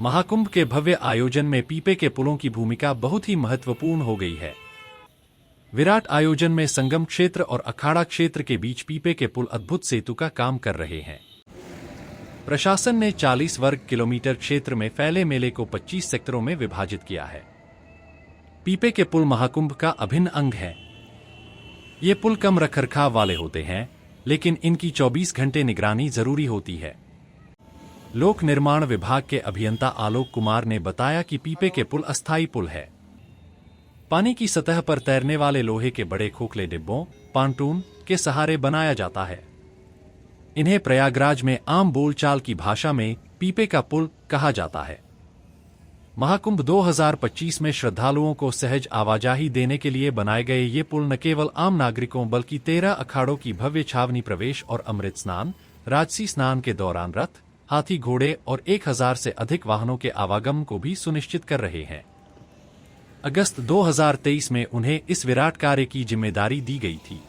महाकुंभ के भव्य आयोजन में पीपे के पुलों की भूमिका बहुत ही महत्वपूर्ण हो गई है। विराट आयोजन में संगम क्षेत्र और अखाड़ा क्षेत्र के बीच पीपे के पुल अद्भुत सेतु का काम कर रहे हैं। प्रशासन ने 40 वर्ग किलोमीटर क्षेत्र में फैले मेले को 25 सेक्टरों में विभाजित किया है। पीपे के पुल महाकुंभ का अभिन्न अंग है। ये पुल कम रखरखाव वाले होते हैं, लेकिन इनकी 24 घंटे निगरानी जरूरी होती है। लोक निर्माण विभाग के अभियंता आलोक कुमार ने बताया कि पीपे के पुल अस्थायी पुल है। पानी की सतह पर तैरने वाले लोहे के बड़े खोखले डिब्बों पांटून के सहारे बनाया जाता है। इन्हें प्रयागराज में आम बोलचाल की भाषा में पीपे का पुल कहा जाता है। महाकुंभ 2025 में श्रद्धालुओं को सहज आवाजाही देने के लिए बनाए गए ये पुल न केवल आम नागरिकों बल्कि 13 अखाड़ों की भव्य छावनी प्रवेश और अमृत स्नान, राजसी स्नान के दौरान रथ, हाथी घोड़े और 1000 से अधिक वाहनों के आवागमन को भी सुनिश्चित कर रहे हैं। अगस्त 2023 में उन्हें इस विराट कार्य की जिम्मेदारी दी गई थी।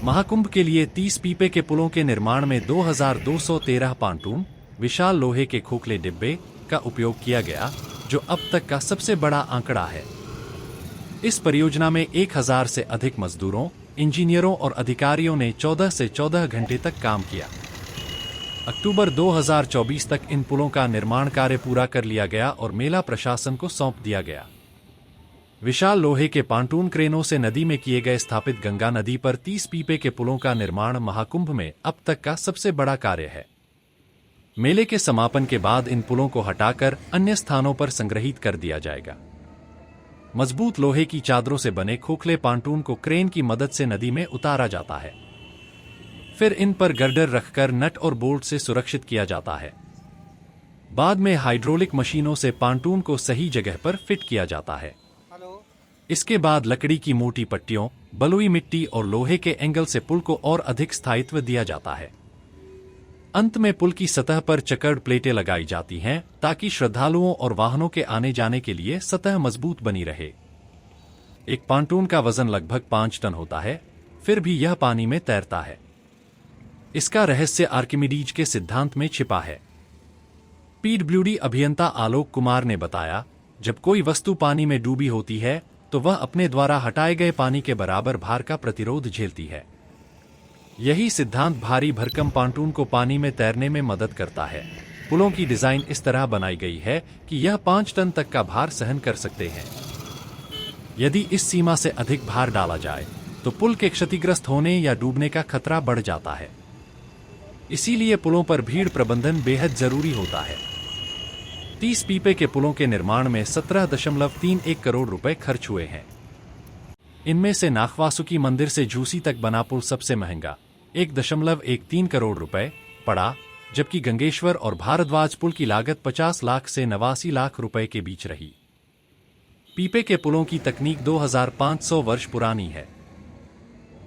महाकुंभ के लिए 30 पीपे के पुलों के निर्माण में 2213 पांटून विशाल लोहे के खोखले डिब्बे का उपयोग किया गया, जो अब तक का सबसे बड़ा आंकड़ा है। इस परियोजना में 1000 से अधिक मजदूरों, इंजीनियरों और अधिकारियों ने 14 से 14 घंटे तक काम किया। अक्टूबर 2024 तक इन पुलों का निर्माण कार्य पूरा कर लिया गया और मेला प्रशासन को सौंप दिया गया। विशाल लोहे के पांटून क्रेनों से नदी में किए गए स्थापित गंगा नदी पर 30 पीपे के पुलों का निर्माण महाकुंभ में अब तक का सबसे बड़ा कार्य है। मेले के समापन के बाद इन पुलों को हटाकर अन्य स्थानों पर संग्रहित कर दिया जाएगा। मजबूत लोहे की चादरों से बने खोखले पांटून को क्रेन की मदद से नदी में उतारा जाता है। फिर इन पर गर्डर रखकर नट और बोल्ट से सुरक्षित किया जाता है। बाद में हाइड्रोलिक मशीनों से पांटून को सही जगह पर फिट किया जाता है। इसके बाद लकड़ी की मोटी पट्टियों, बलुई मिट्टी और लोहे के एंगल से पुल को और अधिक स्थायित्व दिया जाता है। अंत में पुल की सतह पर चकर्ड प्लेटें लगाई जाती हैं ताकि श्रद्धालुओं और वाहनों के आने जाने के लिए सतह मजबूत बनी रहे। एक पांटून का वजन लगभग 5 टन होता है, फिर भी यह पानी में तैरता है। इसका रहस्य आर्किमिडीज के सिद्धांत में छिपा है। पीडब्ल्यूडी अभियंता आलोक कुमार ने बताया, जब कोई वस्तु पानी में डूबी होती है तो वह अपने द्वारा हटाए गए पानी के बराबर भार का प्रतिरोध झेलती है। यही सिद्धांत भारी भरकम पांटून को पानी में तैरने में मदद करता है। पुलों की डिजाइन इस तरह बनाई गई है कि यह 5 टन तक का भार सहन कर सकते हैं। यदि इस सीमा से अधिक भार डाला जाए तो पुल के क्षतिग्रस्त होने या डूबने का खतरा बढ़ जाता है। इसीलिए पुलों पर भीड़ प्रबंधन बेहद जरूरी होता है। 30 पीपे के पुलों के निर्माण में 17.31 करोड़ रुपए खर्च हुए हैं। इनमें से नाखवासुकी मंदिर से झूसी तक बना पुल सबसे महंगा 1.13 करोड़ रुपए पड़ा, जबकि गंगेश्वर और भारद्वाज पुल की लागत 50 लाख से 89 लाख रुपए के बीच रही। पीपे के पुलों की तकनीक 2500 वर्ष पुरानी है।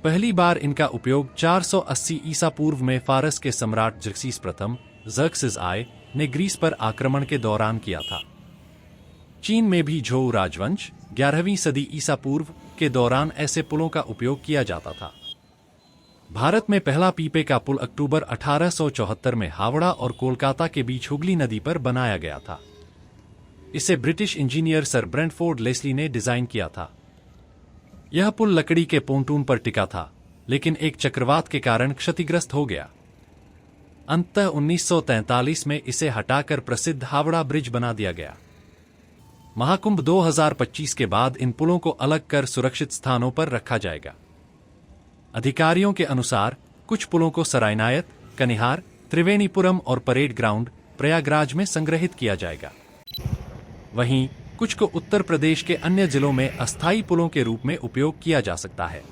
पहली बार इनका उपयोग 480 ईसा पूर्व में फारस के सम्राट जर्क्सीस प्रथम ज़र्क्सिस I ने ग्रीस पर आक्रमण के दौरान किया था। चीन में भी झोउ राजवंश 11वीं सदी ईसा पूर्व के दौरान ऐसे पुलों का उपयोग किया जाता था। भारत में पहला पीपे का पुल अक्टूबर 1874 में हावड़ा और कोलकाता के बीच हुगली नदी पर बनाया गया था। इसे British engineer sir Brentford Leslie ने डिजाइन किया था। यह पुल लकड़ी के पोंटून पर टिका था, लेकिन एक चक्रवात के कारण क्षतिग्रस्त हो गया। अंततः 1943 में इसे हटाकर प्रसिद्ध हावड़ा ब्रिज बना दिया गया। महाकुंभ 2025 के बाद इन पुलों को अलग कर सुरक्षित स्थानों पर रखा जाएगा। अधिकारियों के अनुसार कुछ पुलों को सरायनायत, कनिहार, त्रिवेणीपुरम और परेड ग्राउंड प्रयागराज में संग्रहित किया जाएगा। वहीं कुछ को उत्तर प्रदेश के अन्य जिलों में अस्थायी पुलों के रूप में उपयोग किया जा सकता है।